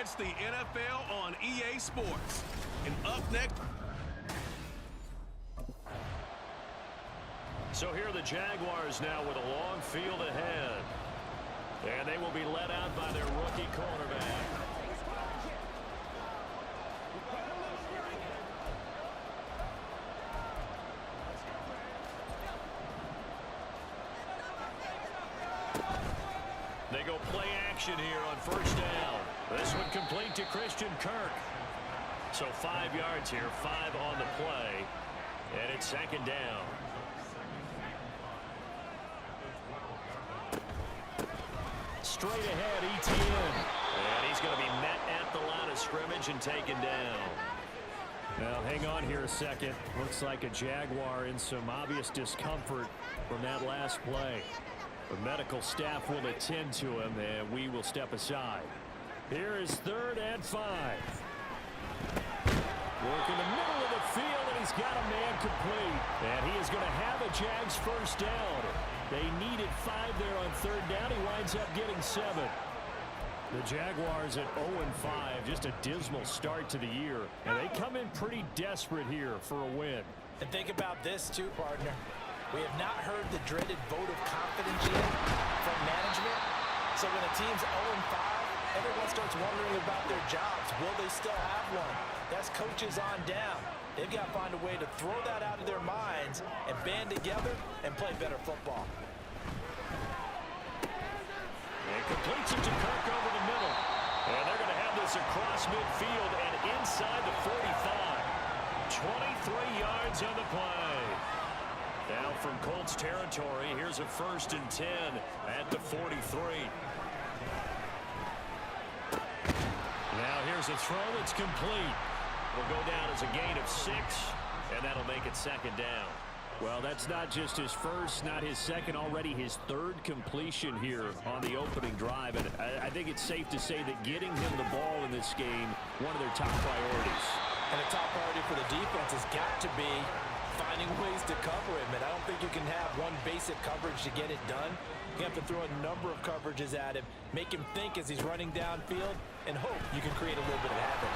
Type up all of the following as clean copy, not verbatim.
It's the NFL on EA Sports. And up next. So here are the Jaguars now with a long field ahead. And they will be led out by their rookie quarterback. They go play action here on first down. This one complete to Christian Kirk. So 5 yards here, 5 on the play. And it's second down. Straight ahead, ETN. And he's going to be met at the line of scrimmage and taken down. Now, hang on here a second. Looks like a Jaguar in some obvious discomfort from that last play. The medical staff will attend to him, and we will step aside. Here is 3rd and 5. Work in the middle of the field, and he's got a man complete. And he is going to have a Jags first down. They needed 5 there on 3rd down. He winds up getting 7. The Jaguars at 0-5, just a dismal start to the year. And they come in pretty desperate here for a win. And think about this too, partner. We have not heard the dreaded vote of confidence yet from management. So when a team's 0-5, everyone starts wondering about their jobs. Will they still have one? That's coaches on down. They've got to find a way to throw that out of their minds and band together and play better football. And completes it to Kirk over the middle. And they're going to have this across midfield and inside the 45. 23 yards on the play. Now from Colts territory, here's a 1st and 10 at the 43. Now here's a throw. It's complete. Will go down as a gain of 6, and that'll make it second down. Well, that's not just his first, not his second, already his 3rd completion here on the opening drive. And I think it's safe to say that getting him the ball in this game, one of their top priorities. And a top priority for the defense has got to be finding ways to cover him. And I don't think you can have one basic coverage to get it done. You have to throw a number of coverages at him, make him think as he's running downfield, and hope you can create a little bit of havoc.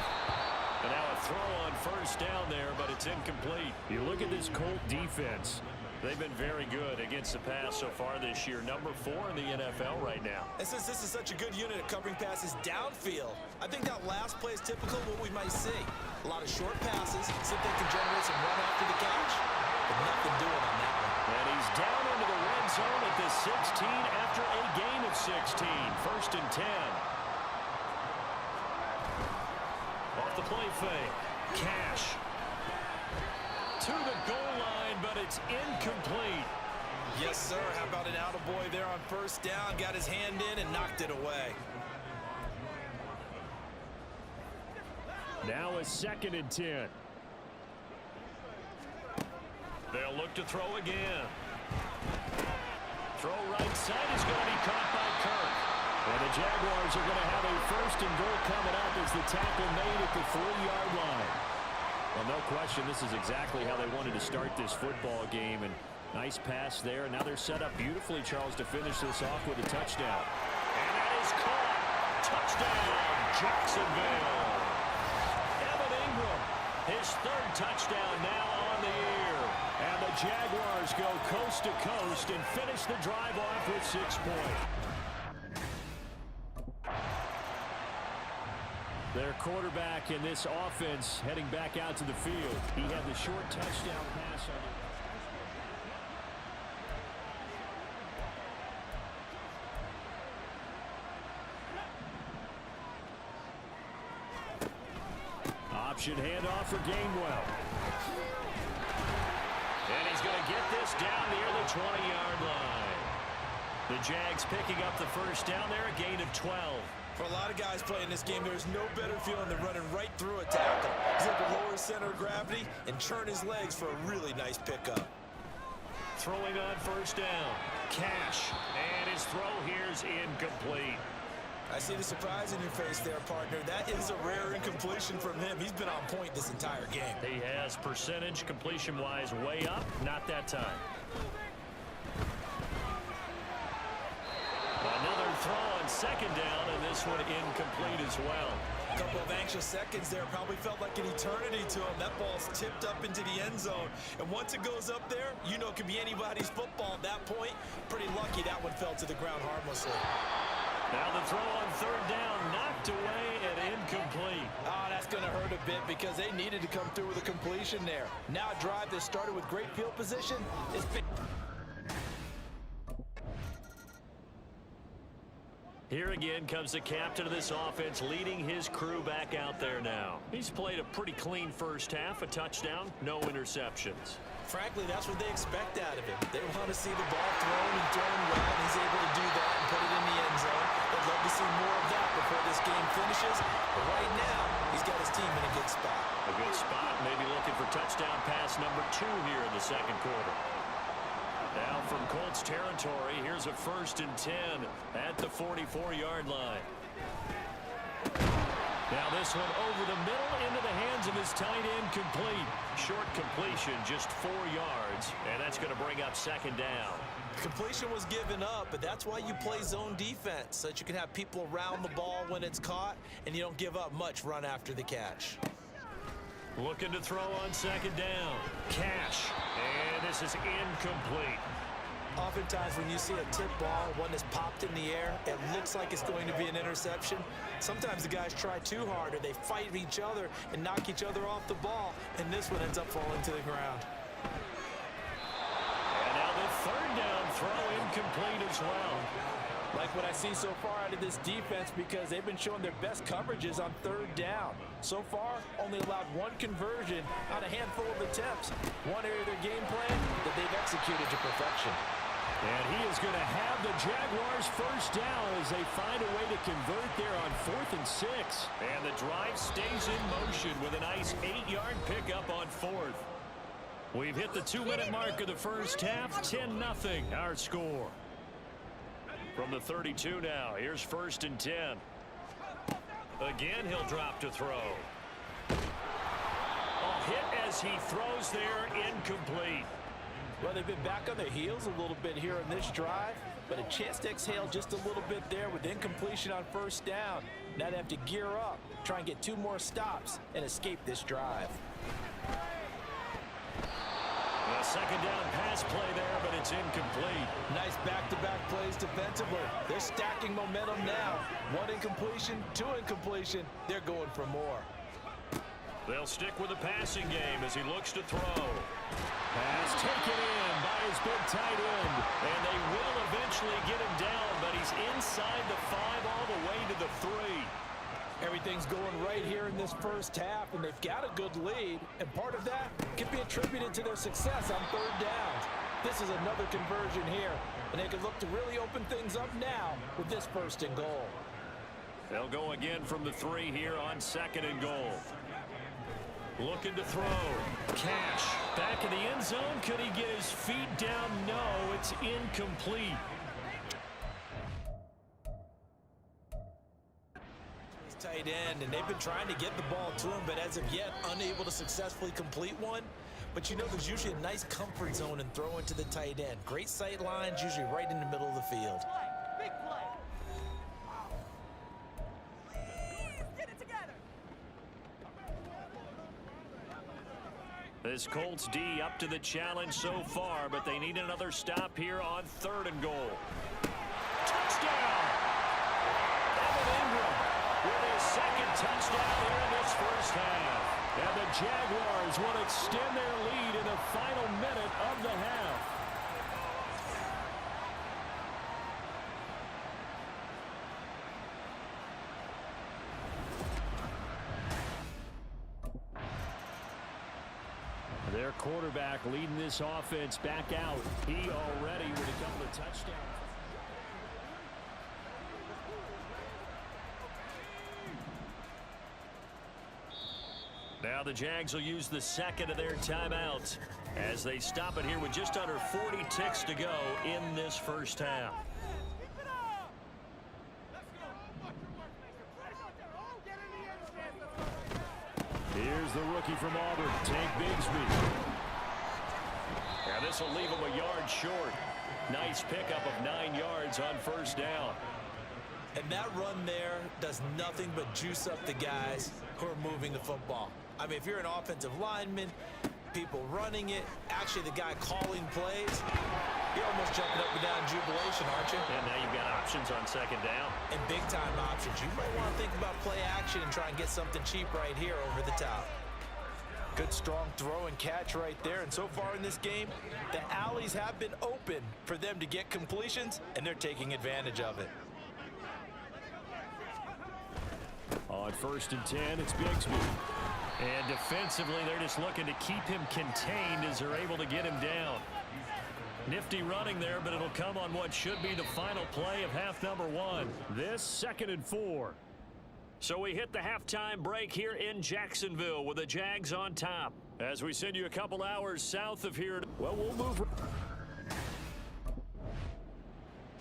And now a throw on first down there, but it's incomplete. You look at this Colt defense. They've been very good against the pass so far this year. Number 4 in the NFL right now. And since this is such a good unit at covering passes downfield, I think that last play is typical of what we might see. A lot of short passes, see if they can generate some run after the catch. But nothing doing on that one. And he's down into the red zone at the 16 after a gain of 16. 1st and 10. Off the play fake. Cash. To the goal line, but it's incomplete. Yes, sir. How about an attaboy there on first down? Got his hand in and knocked it away. Now a 2nd and 10. They'll look to throw again. Throw right side is going to be caught by Kirk. And the Jaguars are going to have a 1st and goal coming up as the tackle made at the 3-yard line. Well, no question, this is exactly how they wanted to start this football game. And nice pass there. Now they're set up beautifully, Charles, to finish this off with a touchdown. And that is caught. Touchdown, Jacksonville. Evan Ingram, his 3rd touchdown now on the year. And the Jaguars go coast to coast and finish the drive off with 6 points. Their quarterback in this offense heading back out to the field. He had the short touchdown pass on option handoff for Gainwell. And he's going to get this down near the 20-yard line. The Jags picking up the first down there, a gain of 12. For a lot of guys playing this game, there's no better feeling than running right through a tackle. He's able to lower his center of gravity and churn his legs for a really nice pickup. Throwing on first down. Cash. And his throw here's incomplete. I see the surprise in your face there, partner. That is a rare incompletion from him. He's been on point this entire game. He has percentage completion-wise way up. Not that time. Another throw on second down, and this one incomplete as well. A couple of anxious seconds there. Probably felt like an eternity to him. That ball's tipped up into the end zone. And once it goes up there, you know it can be anybody's football at that point. Pretty lucky that one fell to the ground harmlessly. Now the throw on third down, knocked away and incomplete. Oh, that's going to hurt a bit because they needed to come through with a completion there. Now a drive that started with great field position is big. Here again comes the captain of this offense, leading his crew back out there now. He's played a pretty clean first half, a touchdown, no interceptions. Frankly, that's what they expect out of him. They want to see the ball thrown and thrown well, and he's able to do that and put it in the end zone. They'd love to see more of that before this game finishes. But right now, he's got his team in a good spot. A good spot, maybe looking for touchdown pass number 2 here in the second quarter. Now from Colts territory, here's a 1st and 10 at the 44-yard line. Now this one over the middle into the hands of his tight end, complete. Short completion, just 4 yards, and that's going to bring up second down. Completion was given up, but that's why you play zone defense, so that you can have people around the ball when it's caught, and you don't give up much run after the catch. Looking to throw on second down. Cash. And this is incomplete. Oftentimes when you see a tip ball, one that's popped in the air, it looks like it's going to be an interception. Sometimes the guys try too hard or they fight each other and knock each other off the ball, and this one ends up falling to the ground. And now the third down throw incomplete as well. Like what I see so far out of this defense, because they've been showing their best coverages on third down. So far, only allowed 1 conversion on a handful of attempts. One area of their game plan that they've executed to perfection. And he is going to have the Jaguars first down as they find a way to convert there on 4th and 6. And the drive stays in motion with a nice 8-yard pickup on 4th. We've hit the 2-minute mark of the first half, 10-0 our score. From the 32 now, here's 1st and 10. Again, he'll drop to throw. A hit as he throws there, incomplete. Well, they've been back on their heels a little bit here in this drive, but a chance to exhale just a little bit there with incompletion on first down. Now they have to gear up, try and get 2 more stops, and escape this drive. A second down pass play there, but it's incomplete. Nice back-to-back plays defensively. They're stacking momentum now. 1 incompletion, 2 incompletion. They're going for more. They'll stick with the passing game as he looks to throw. Pass taken in by his big tight end. And they will eventually get him down, but he's inside the 5 all the way to the 3. Everything's going right here in this first half, and they've got a good lead, and part of that can be attributed to their success on third downs. This is another conversion here, and they can look to really open things up now with this 1st and goal. They'll go again from the 3 here on 2nd and goal. Looking to throw. Cash. Back in the end zone. Could he get his feet down? No, it's incomplete. Tight end, and they've been trying to get the ball to him, but as of yet, unable to successfully complete one. But you know, there's usually a nice comfort zone in throwing to the tight end. Great sight lines, usually right in the middle of the field. Big play. Get it together. This Colts D up to the challenge so far, but they need another stop here on 3rd and goal. Touchdown! With his 2nd touchdown here in this first half. And the Jaguars will extend their lead in the final minute of the half. Their quarterback leading this offense back out. He already with a couple of touchdowns. Now the Jags will use the 2nd of their timeouts as they stop it here with just under 40 ticks to go in this first half. Here's the rookie from Auburn, Tank Bigsby. And this will leave him a yard short. Nice pickup of 9 yards on first down. And that run there does nothing but juice up the guys who are moving the football. I mean, if you're an offensive lineman, people running it, actually the guy calling plays, you're almost jumping up and down in jubilation, aren't you? And now you've got options on second down. And big-time options. You might want to think about play action and try and get something cheap right here over the top. Good, strong throw and catch right there. And so far in this game, the alleys have been open for them to get completions, and they're taking advantage of it. On 1st and 10, it's Bigsby. And defensively, they're just looking to keep him contained as they're able to get him down. Nifty running there, but it'll come on what should be the final play of half number 1. This 2nd and 4. So we hit the halftime break here in Jacksonville with the Jags on top. As we send you a couple hours south of here, well, we'll move.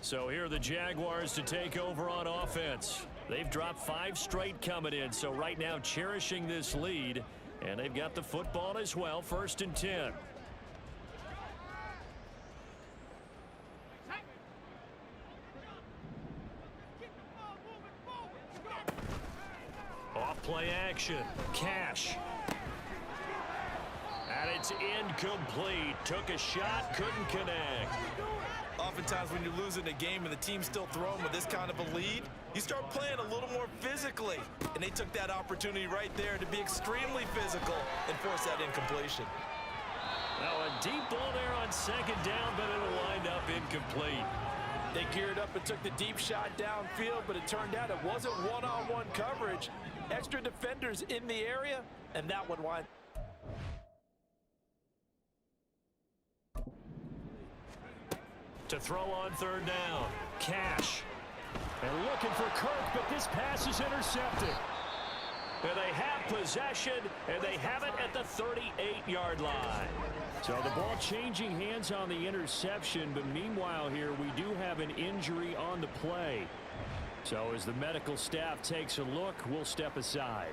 So here are the Jaguars to take over on offense. They've dropped 5 straight coming in, so right now cherishing this lead, and they've got the football as well. 1st and 10. Off play action. Cash. And it's incomplete. Took a shot, couldn't connect. Oftentimes when you're losing a game and the team's still throwing with this kind of a lead, you start playing a little more physically. And they took that opportunity right there to be extremely physical and force that incompletion. Now a deep ball there on 2nd down, but it'll wind up incomplete. They geared up and took the deep shot downfield, but it turned out it wasn't one-on-one coverage. Extra defenders in the area, and that would wind. To throw on 3rd down. Cash. And looking for Kirk, but this pass is intercepted. And they have possession, and they have it at the 38-yard line. So the ball changing hands on the interception, but meanwhile here we do have an injury on the play. So as the medical staff takes a look, we'll step aside.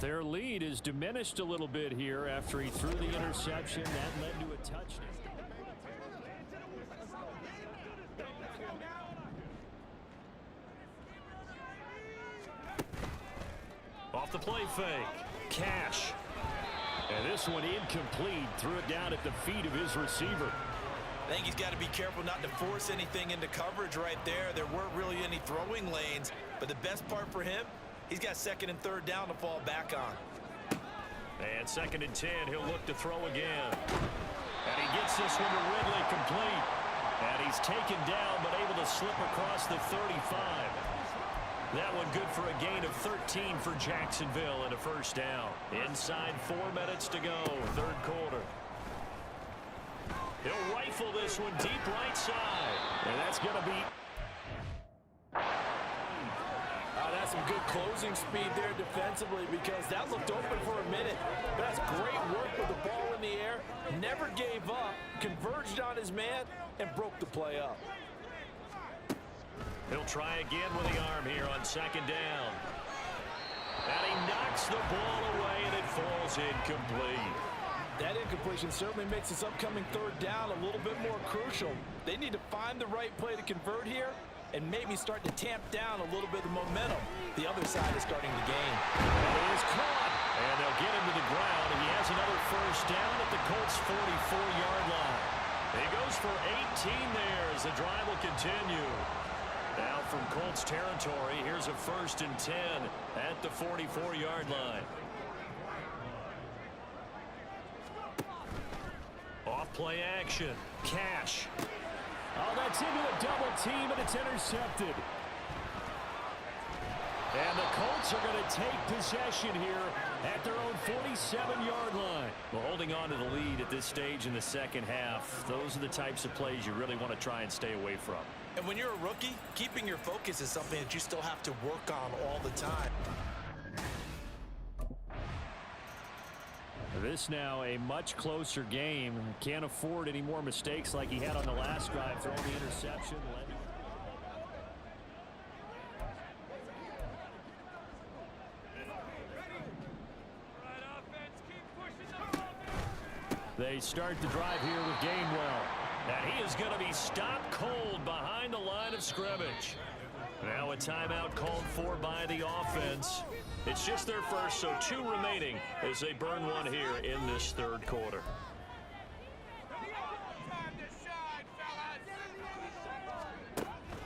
Their lead is diminished a little bit here after he threw the interception. That led to a touchdown. Off the play fake. Cash. And this one incomplete. Threw it down at the feet of his receiver. I think he's got to be careful not to force anything into coverage right there. There weren't really any throwing lanes, but the best part for him, he's got 2nd and 3rd down to fall back on. And 2nd and 10, he'll look to throw again. And he gets this one to Ridley complete. And he's taken down, but able to slip across the 35. That one good for a gain of 13 for Jacksonville and a 1st down. Inside 4 minutes to go, 3rd quarter. He'll rifle this one deep right side. And that's going to be... That's some good closing speed there defensively because that looked open for a minute. But that's great work with the ball in the air. Never gave up, converged on his man, and broke the play up. He'll try again with the arm here on 2nd down. And he knocks the ball away, and it falls incomplete. That incompletion certainly makes this upcoming 3rd down a little bit more crucial. They need to find the right play to convert here and maybe start to tamp down a little bit of momentum. The other side is starting to gain. And he is caught. And they'll get him to the ground, and he has another 1st down at the Colts' 44-yard line. He goes for 18 there as the drive will continue. Now from Colts territory, here's a 1st and 10 at the 44-yard line. Off play action. Cash. Oh, that's into a double team, and it's intercepted. And the Colts are going to take possession here at their own 47-yard line. Well, holding on to the lead at this stage in the 2nd half, those are the types of plays you really want to try and stay away from. And when you're a rookie, keeping your focus is something that you still have to work on all the time. This now a much closer game. Can't afford any more mistakes like he had on the last drive, throwing the interception. They start the drive here with Gainwell. And he is going to be stopped cold behind the line of scrimmage. Now a timeout called for by the offense. It's just their first, so 2 remaining as they burn one here in this third quarter.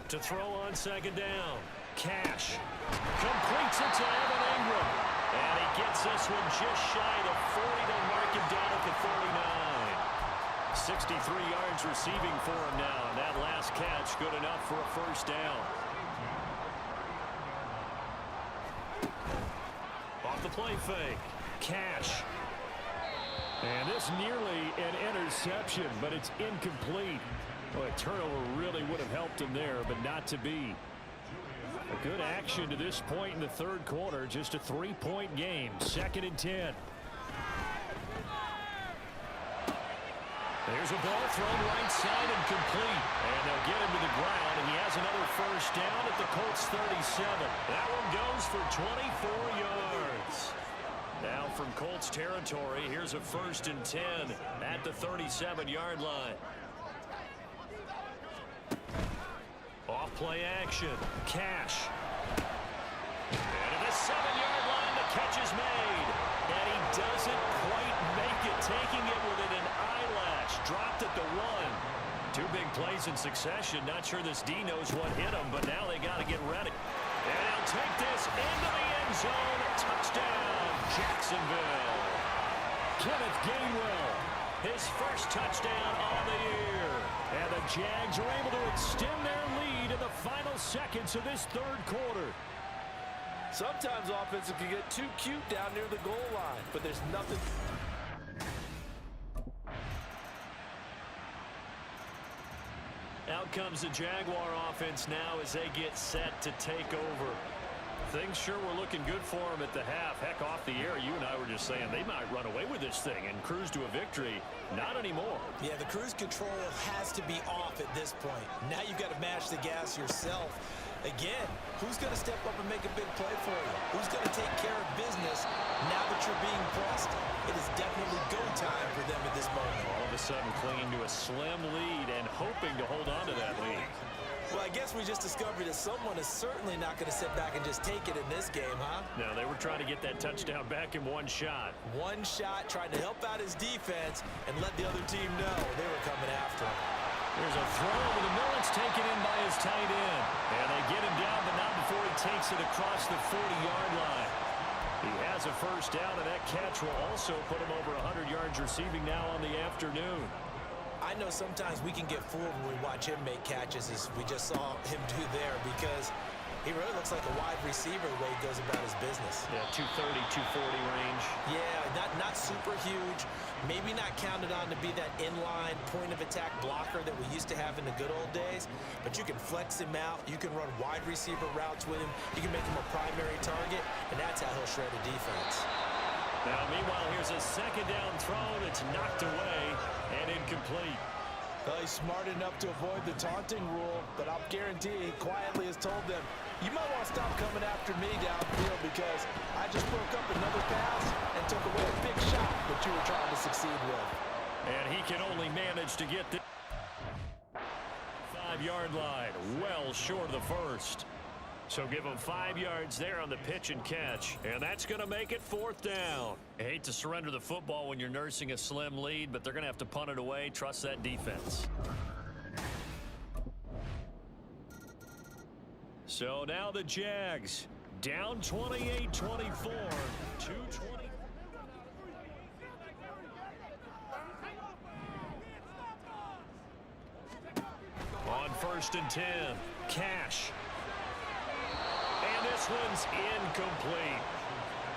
To throw on second down. Cash completes it to Evan Ingram. And he gets this one just shy of 40 to mark him down at the 49. 63 yards receiving for him now. And that last catch good enough for a first down. Off the play fake. Cash. And this nearly an interception, but it's incomplete. Well, a turnover really would have helped him there, but not to be. A good action to this point in the third quarter. Just a 3-point game. 2nd and 10. There's a ball thrown right side and complete. And they'll get him to the ground, and he has another first down at the Colts 37. That one goes for 24 yards. Now from Colts territory, here's a 1st and 10 at the 37-yard line. Off play action. Cash. And at the 7-yard line, the catch is made. And he doesn't quite make it, taking it within an eyelash. Dropped at the 1. 2 big plays in succession. Not sure this D knows what hit him, but now they got to get ready. And he'll take this into the end zone. Touchdown, Jacksonville. Kenneth Gainwell, his first touchdown on the year. And the Jags are able to extend their lead in the final seconds of this third quarter. Sometimes offenses can get too cute down near the goal line, but there's nothing. Out comes the Jaguar offense now as they get set to take over. Things sure were looking good for them at the half. Heck, off the air, you and I were just saying they might run away with this thing and cruise to a victory. Not anymore. Yeah, the cruise control has to be off at this point. Now you've got to mash the gas yourself. Again, who's going to step up and make a big play for you? Who's going to take care of business now that you're being pressed? It is definitely go time for them at this moment. All of a sudden clinging to a slim lead and hoping to hold on to that lead. Well, I guess we just discovered that someone is certainly not going to sit back and just take it in this game, huh? No, they were trying to get that touchdown back in one shot. One shot, trying to help out his defense and let the other team know they were coming after him. There's a throw over the middle. It's taken in by his tight end. And they get him down, but not before he takes it across the 40-yard line. He has a first down, and that catch will also put him over 100 yards receiving now on the afternoon. I know sometimes we can get fooled when we watch him make catches, as we just saw him do there, because he really looks like a wide receiver the way he goes about his business. Yeah, 230, 240 range. Yeah, not super huge. Maybe not counted on to be that inline point-of-attack blocker that we used to have in the good old days, but you can flex him out. You can run wide receiver routes with him. You can make him a primary target, and that's how he'll shred a defense. Now, meanwhile, here's a second down throw. It's knocked away and incomplete. Well, he's smart enough to avoid the taunting rule, but I'll guarantee he quietly has told them, you might want to stop coming after me downfield because I just broke up another pass and took away a big shot that you were trying to succeed with. And he can only manage to get the 5-yard line, well short of the first. So give him 5 yards there on the pitch and catch, and that's going to make it 4th down. I hate to surrender the football when you're nursing a slim lead, but they're going to have to punt it away. Trust that defense. So now the Jags down 28-24, 2:20. On 1st and 10, Cash. And this one's incomplete.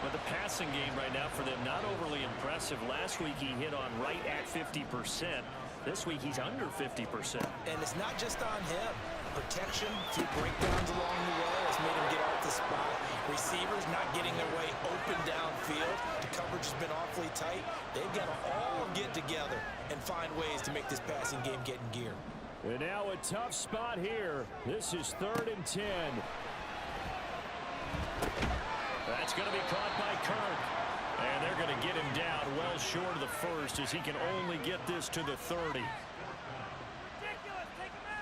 But the passing game right now for them, not overly impressive. Last week he hit on right at 50%. This week he's under 50%. And it's not just on him. Protection, a few breakdowns along the way has made him get off the spot. Receivers not getting their way open downfield. The coverage has been awfully tight. They've got to all get together and find ways to make this passing game get in gear. And now a tough spot here. This is 3rd and 10. That's going to be caught by Kirk. And they're going to get him down well short of the first as he can only get this to the 30. Ridiculous. Take him out.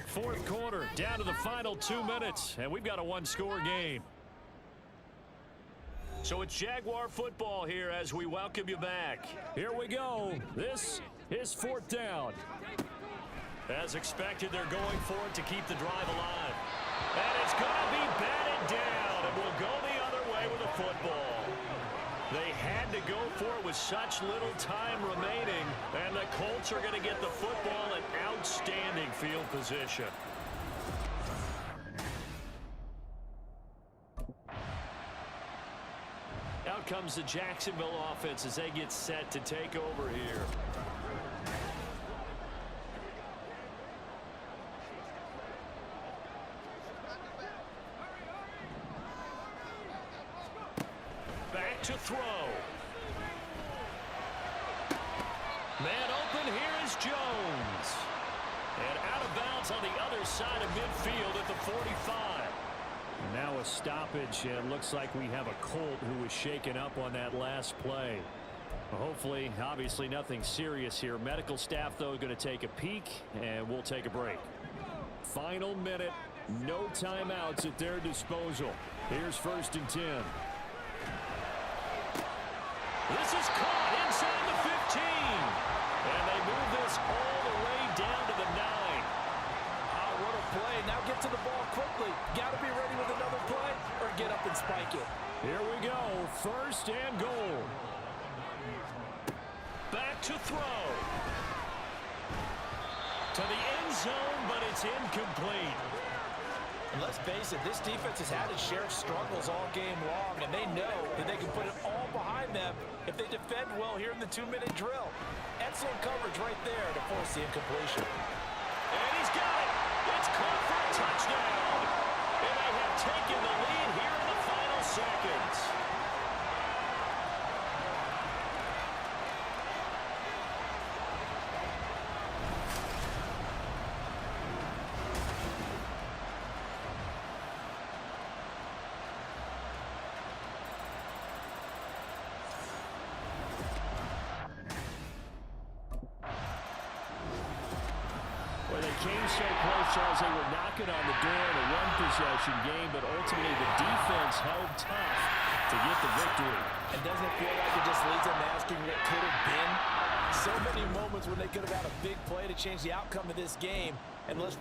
Fourth quarter, down to the final 2 minutes, and we've got a one-score game. So it's Jaguar football here as we welcome you back. Here we go. This His fourth down. As expected, they're going for it to keep the drive alive. And it's going to be batted down, and will go the other way with a football. They had to go for it with such little time remaining, and the Colts are going to get the football in outstanding field position. Out comes the Jacksonville offense as they get set to take over here. Back to throw. Man open, here is Jones. And out of bounds on the other side of midfield at the 45. Now a stoppage, and looks like we have a Colt who was shaken up on that last play. Hopefully, obviously nothing serious here. Medical staff, though, going to take a peek, and we'll take a break. Final minute, no timeouts at their disposal. Here's 1st and 10. This is caught inside the 15. And they move this all the way down to the 9. What a play. Now get to the ball quickly. Got to be ready with another play or get up and spike it. Here we go. 1st and goal. Back to throw. To the end zone, but it's incomplete. And let's face it, this defense has had its share of struggles all game long, and they know that they can put it all behind them if they defend well here in the 2-minute drill. Excellent coverage right there to force the incompletion. And he's got it. It's caught for a touchdown. And they have taken the lead here in the final seconds. Well, they came so close, Charles. They were knocking on the door in a one-possession game, but ultimately the defense held tough to get the victory. And doesn't it feel like it just leads them to asking what could have been? So many moments when they could have had a big play to change the outcome of this game. And let's